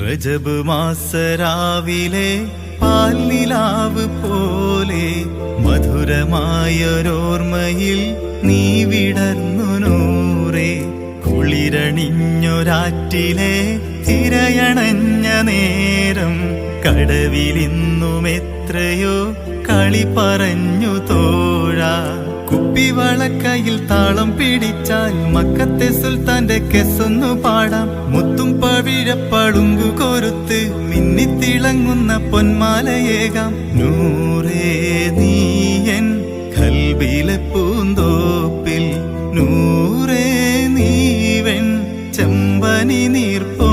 റജബ് മാസരാവിലെ പാൽനിലാവ് പോലെ മധുരമായൊരോർമ്മയിൽ നീ വിടർന്നു നൂറേ. കുളിരണിഞ്ഞൊരാറ്റിലെ തിരയണഞ്ഞ നേരം കടവിലിന്നും എത്രയോ കളി പറഞ്ഞു തോഴാ. കുപ്പിവളക്കയിൽ താളം പിടിച്ചാൽ മക്കത്തെ സുൽത്താന്റെ കെസ്സൊന്നു പാടാം. മുത്തും പവിഴപ്പളുങ്കു കൊരുത്ത് മിന്നിത്തിളങ്ങുന്ന പൊന്മാലയേകാം. നൂറേ നീയൻ കൽബിലെ പൂന്തോപ്പിൽ, നൂറേ നീവൻ ചെമ്പനി നീർപ്പോ